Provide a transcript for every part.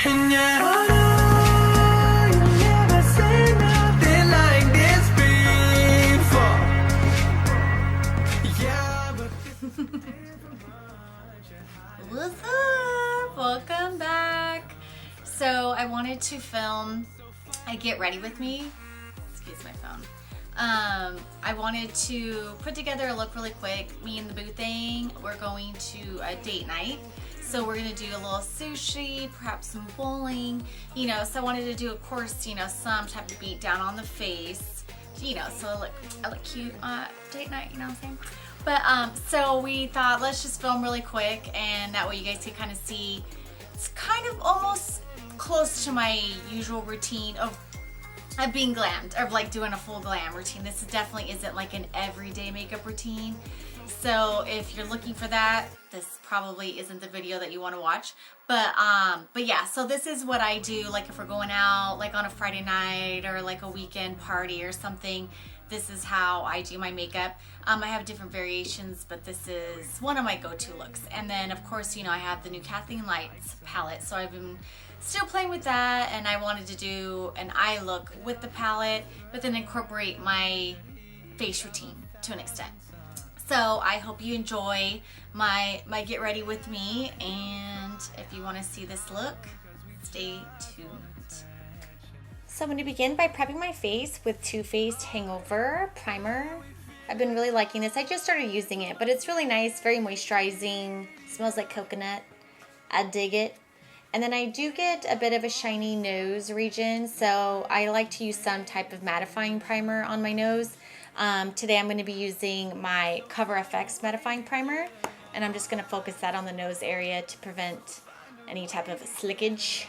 And yet I know you never seen nothing like this before. Yeah, but What's up? Welcome back. So I wanted to film a get ready with me. Excuse my phone. I wanted to put together a look really quick. Me and the boo thing, we're going to a date night. So we're gonna do a little sushi, perhaps some bowling, you know, so I wanted to do, of course, you know, some type of beat down on the face, you know, so I look cute date night, you know what I'm saying? But so we thought, let's just film really quick, and that way you guys can kind of see. It's kind of almost close to my usual routine of being glammed, or like doing a full glam routine. This definitely isn't like an everyday makeup routine. So if you're looking for that, this probably isn't the video that you want to watch. But yeah, so this is what I do, like if we're going out like on a Friday night or like a weekend party or something. This is how I do my makeup. I have different variations, but this is one of my go-to looks. And then of course, you know, I have the new Kathleen Lights palette, so I've been still playing with that, and I wanted to do an eye look with the palette, but then incorporate my face routine to an extent. So I hope you enjoy my get ready with me, and if you want to see this look, stay tuned. So I'm going to begin by prepping my face with Too Faced Hangover Primer. I've been really liking this. I just started using it, but it's really nice, very moisturizing, smells like coconut. I dig it. And then I do get a bit of a shiny nose region, so I like to use some type of mattifying primer on my nose. Today I'm going to be using my Cover FX mattifying primer, and I'm just going to focus that on the nose area to prevent any type of slickage.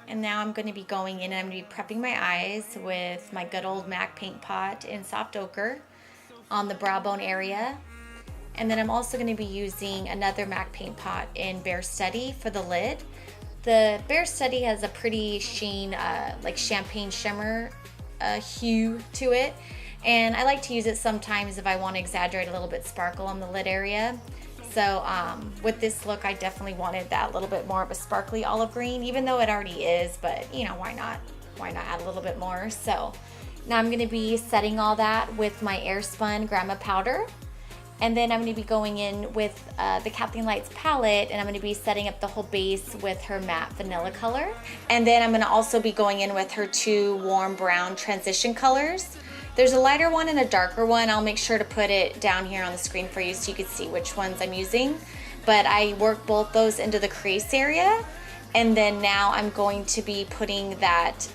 And now I'm going to be going in and I'm going to be prepping my eyes with my good old MAC paint pot in soft ochre on the brow bone area. And then I'm also going to be using another MAC paint pot in Bare Study for the lid. The Bare Study has a pretty sheen, like champagne shimmer hue to it. And I like to use it sometimes if I want to exaggerate a little bit sparkle on the lid area. So with this look, I definitely wanted that little bit more of a sparkly olive green, even though it already is, but you know, why not? Why not add a little bit more? So now I'm going to be setting all that with my Airspun Grandma powder. And then I'm going to be going in with the Kathleen Lights palette, and I'm going to be setting up the whole base with her matte vanilla color. And then I'm going to also be going in with her two warm brown transition colors. There's a lighter one and a darker one. I'll make sure to put it down here on the screen for you so you can see which ones I'm using. But I work both those into the crease area. And then now I'm going to be putting that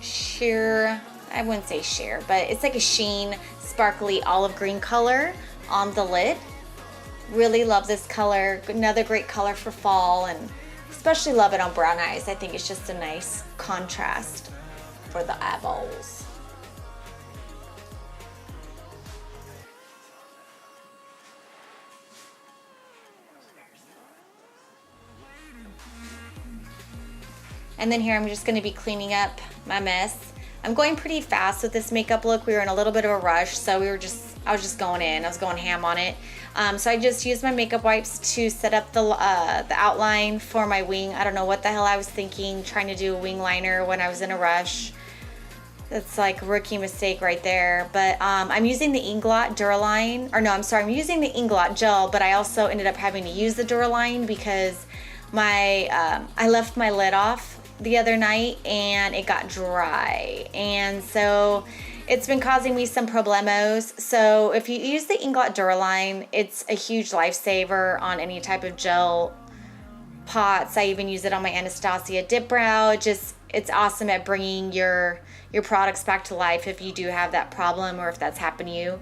sheer, I wouldn't say sheer, but it's like a sheen, sparkly olive green color on the lid. Really love this color. Another great color for fall, and especially love it on brown eyes. I think it's just a nice contrast for the eyeballs. And then here I'm just going to be cleaning up my mess. I'm going pretty fast with this makeup look. We were in a little bit of a rush, so I was just going in. I was going ham on it. So I just used my makeup wipes to set up the outline for my wing. I don't know what the hell I was thinking, trying to do a wing liner when I was in a rush. That's like a rookie mistake right there. But I'm using the Inglot Duraline, or no, I'm sorry, I'm using the Inglot gel, but I also ended up having to use the Duraline because I left my lid off the other night and it got dry, and so it's been causing me some problemos. So if you use the Inglot Duraline, it's a huge lifesaver on any type of gel pots. I even use it on my Anastasia dip brow. It's awesome at bringing your products back to life if you do have that problem or if that's happened to you.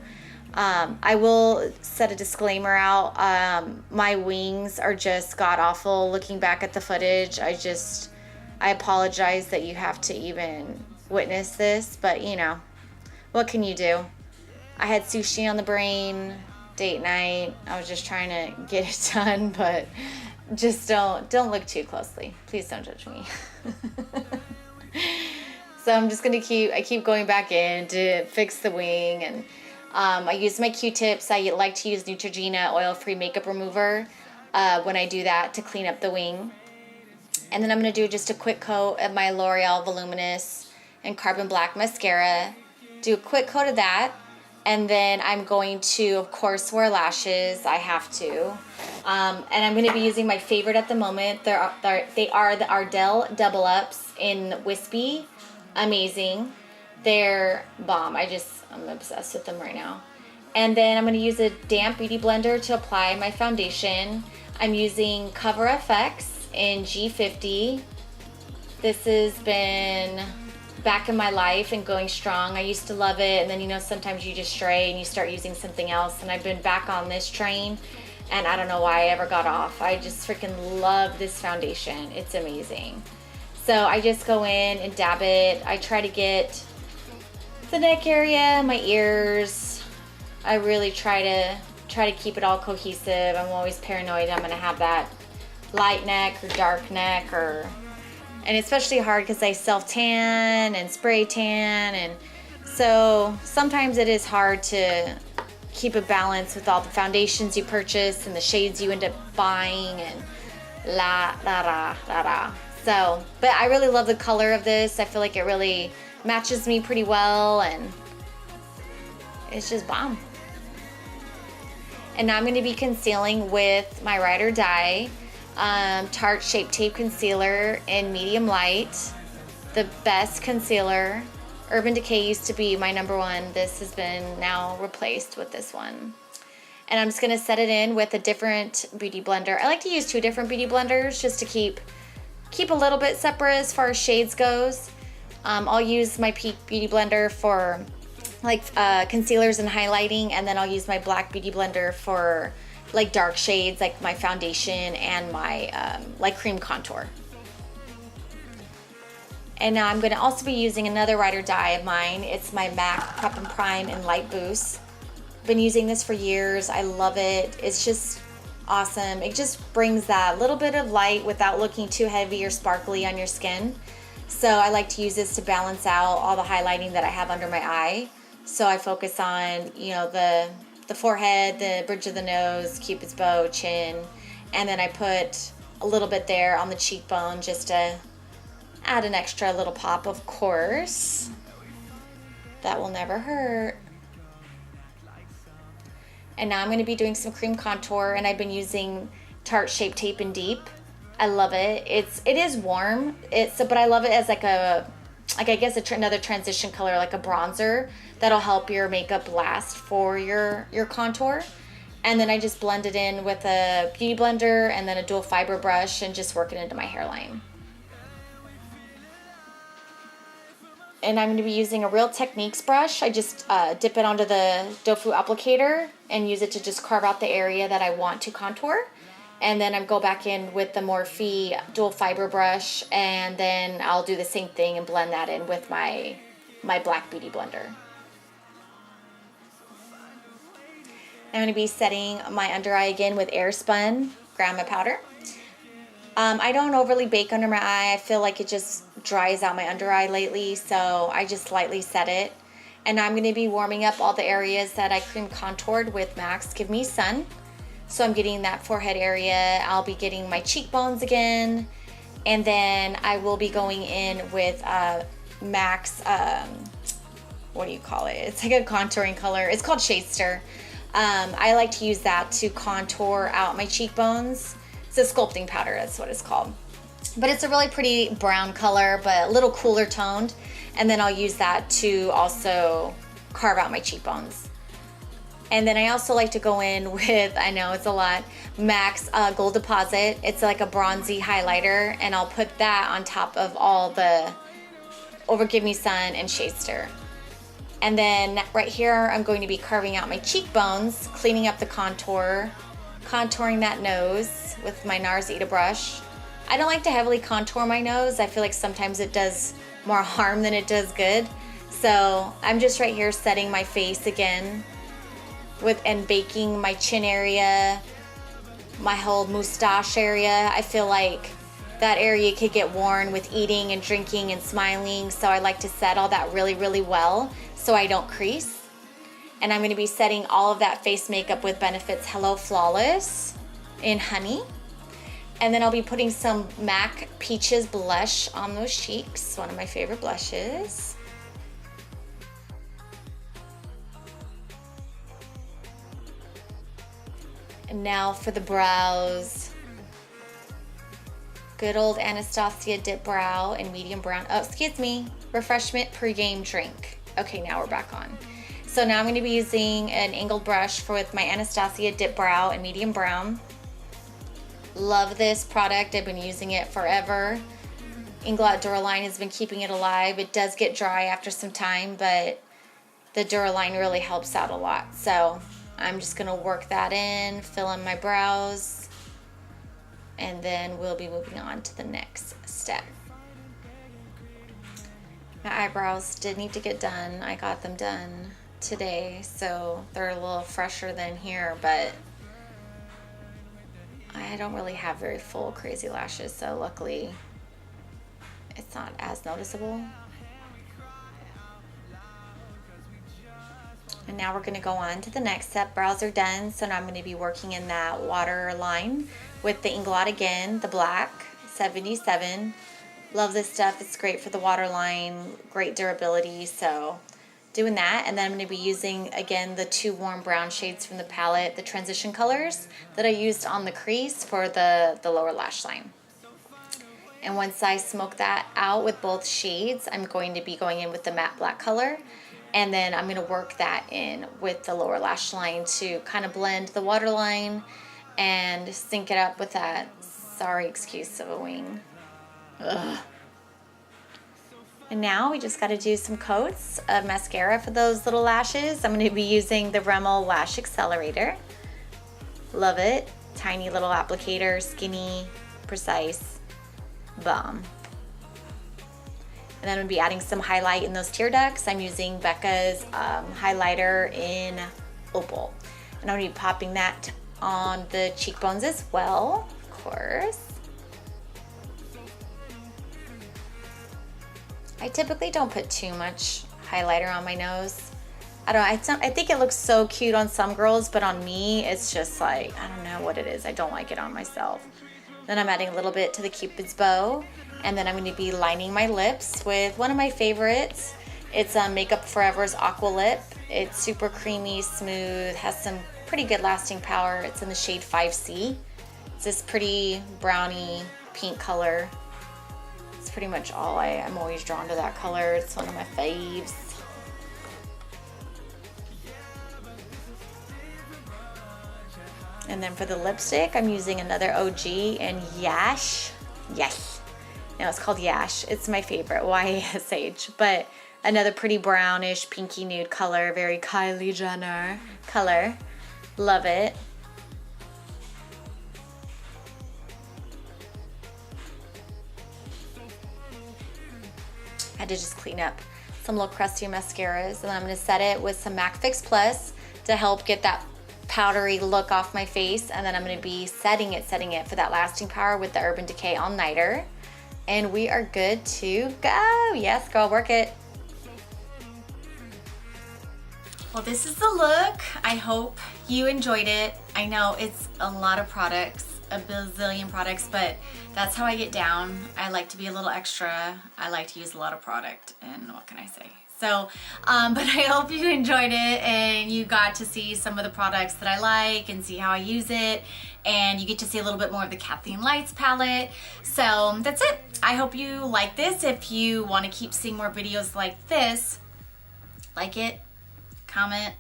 I will set a disclaimer out. My wings are just god awful. Looking back at the footage, I apologize that you have to even witness this, but you know, what can you do? I had sushi on the brain, date night. I was just trying to get it done, but just don't look too closely. Please don't judge me. So I'm just gonna keep going back in to fix the wing, and I use my Q-tips. I like to use Neutrogena oil-free makeup remover when I do that to clean up the wing. And then I'm going to do just a quick coat of my L'Oreal Voluminous and Carbon Black mascara. Do a quick coat of that. And then I'm going to, of course, wear lashes. I have to. And I'm going to be using my favorite at the moment. They are the Ardell Double Ups in Wispy. Amazing. They're bomb. I'm obsessed with them right now. And then I'm going to use a damp beauty blender to apply my foundation. I'm using Cover FX in G50. This has been back in my life and going strong. I used to love it, and then, you know, sometimes you just stray and you start using something else, and I've been back on this train, and I don't know why I ever got off. I just freaking love this foundation. It's amazing. So I just go in and dab it. I try to get the neck area, my ears. I really try to keep it all cohesive. I'm always paranoid I'm gonna have that light neck or dark neck, and especially hard because I self-tan and spray tan, and so sometimes it is hard to keep a balance with all the foundations you purchase and the shades you end up buying and So, but I really love the color of this. I feel like it really matches me pretty well, and it's just bomb. And now I'm going to be concealing with my Ride or Die Tarte Shape Tape Concealer in medium light. The best concealer. Urban Decay used to be my #1. This has been now replaced with this one. And I'm just going to set it in with a different beauty blender. I like to use 2 different beauty blenders just to keep a little bit separate as far as shades goes. I'll use my Peak Beauty Blender for like concealers and highlighting, and then I'll use my Black Beauty Blender for like dark shades, like my foundation and my like cream contour. And now I'm going to also be using another Ride or Die of mine. It's my MAC Prep and Prime in Light Boost. Been using this for years. I love it. It's just awesome. It just brings that little bit of light without looking too heavy or sparkly on your skin. So I like to use this to balance out all the highlighting that I have under my eye. So I focus on, you know, the forehead, the bridge of the nose, Cupid's bow, chin, and then I put a little bit there on the cheekbone just to add an extra little pop, of course. That will never hurt. And now I'm going to be doing some cream contour, and I've been using Tarte Shape Tape in Deep. I love it. It is warm. But I love it as like I guess another transition color, like a bronzer that'll help your makeup last for your contour. And then I just blend it in with a beauty blender and then a dual fiber brush and just work it into my hairline. And I'm going to be using a Real Techniques brush. I just dip it onto the doe foot applicator and use it to just carve out the area that I want to contour. And then I go back in with the Morphe dual fiber brush, and then I'll do the same thing and blend that in with my Black Beauty Blender. I'm going to be setting my under eye again with Airspun Grandma Powder. I don't overly bake under my eye. I feel like it just dries out my under eye lately, so I just lightly set it. And now I'm going to be warming up all the areas that I cream contoured with MAC's Give Me Sun. So I'm getting that forehead area. I'll be getting my cheekbones again. And then I will be going in with MAC's, what do you call it? It's like a contouring color. It's called Shadester. I like to use that to contour out my cheekbones. It's a sculpting powder, that's what it's called. But it's a really pretty brown color, but a little cooler toned. And then I'll use that to also carve out my cheekbones. And then I also like to go in with, I know it's a lot, MAC's Gold Deposit. It's like a bronzy highlighter, and I'll put that on top of all the Over Give Me Sun and Shadester. And then right here, I'm going to be carving out my cheekbones, cleaning up the contour, contouring that nose with my NARS Ita brush. I don't like to heavily contour my nose. I feel like sometimes it does more harm than it does good. So I'm just right here setting my face again and baking my chin area, my whole mustache area. I feel like that area could get worn with eating and drinking and smiling, so I like to set all that really, really well so I don't crease. And I'm going to be setting all of that face makeup with Benefit's Hello Flawless in Honey. And then I'll be putting some MAC Peaches blush on those cheeks, one of my favorite blushes. And now for the brows. Good old Anastasia Dip Brow in medium brown. Oh, excuse me. Refreshment pre-game drink. Okay, now we're back on. So now I'm going to be using an angled brush with my Anastasia Dip Brow in medium brown. Love this product. I've been using it forever. Inglot Duraline has been keeping it alive. It does get dry after some time, but the Duraline really helps out a lot. So I'm just going to work that in, fill in my brows, and then we'll be moving on to the next step. My eyebrows did need to get done. I got them done today, so they're a little fresher than here, but I don't really have very full crazy lashes, so luckily it's not as noticeable. And now we're going to go on to the next step. Brows are done, so now I'm going to be working in that water line with the Inglot again, the black 77. Love this stuff. It's great for the waterline, great durability, so doing that. And then I'm going to be using again the two warm brown shades from the palette, the transition colors that I used on the crease for the lower lash line. And once I smoke that out with both shades, I'm going to be going in with the matte black color, and then I'm going to work that in with the lower lash line to kind of blend the waterline and sync it up with that sorry excuse of a wing. Ugh. And now we just got to do some coats of mascara for those little lashes. I'm going to be using the Rimmel Lash Accelerator. Love it. Tiny little applicator, skinny, precise, bomb. And then I'm going to be adding some highlight in those tear ducts. I'm using Becca's highlighter in Opal. And I'm going to be popping that on the cheekbones as well, of course. I typically don't put too much highlighter on my nose. I think it looks so cute on some girls, but on me, it's just like, I don't know what it is. I don't like it on myself. Then I'm adding a little bit to the Cupid's bow, and then I'm going to be lining my lips with one of my favorites. It's Makeup Forever's Aqua Lip. It's super creamy, smooth, has some pretty good lasting power. It's in the shade 5C. It's this pretty brownie pink color. It's pretty much all I'm always drawn to that color. It's one of my faves. And then for the lipstick, I'm using another OG in Yash. Yes. No, it's called Yash. It's my favorite, YSH. But another pretty brownish, pinky nude color. Very Kylie Jenner color. Love it. I had to just clean up some little crusty mascaras. And then I'm going to set it with some MAC Fix Plus to help get that powdery look off my face. And then I'm going to be setting it for that lasting power with the Urban Decay All Nighter. And we are good to go. Yes, girl, work it. Well, this is the look. I hope you enjoyed it. I know it's a lot of products, a bazillion products, but that's how I get down. I like to be a little extra. I like to use a lot of product, and what can I say? So, but I hope you enjoyed it and you got to see some of the products that I like and see how I use it, and you get to see a little bit more of the Kathleen Lights palette. So that's it. I hope you like this. If you want to keep seeing more videos like this, like it, comment,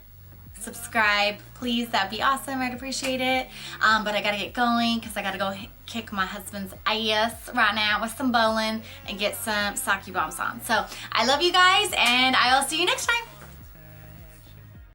subscribe, please. That'd be awesome. I'd appreciate it. But I gotta get going because I gotta go kick my husband's ass right now with some bowling and get some sake bombs on. So I love you guys, and I'll see you next time.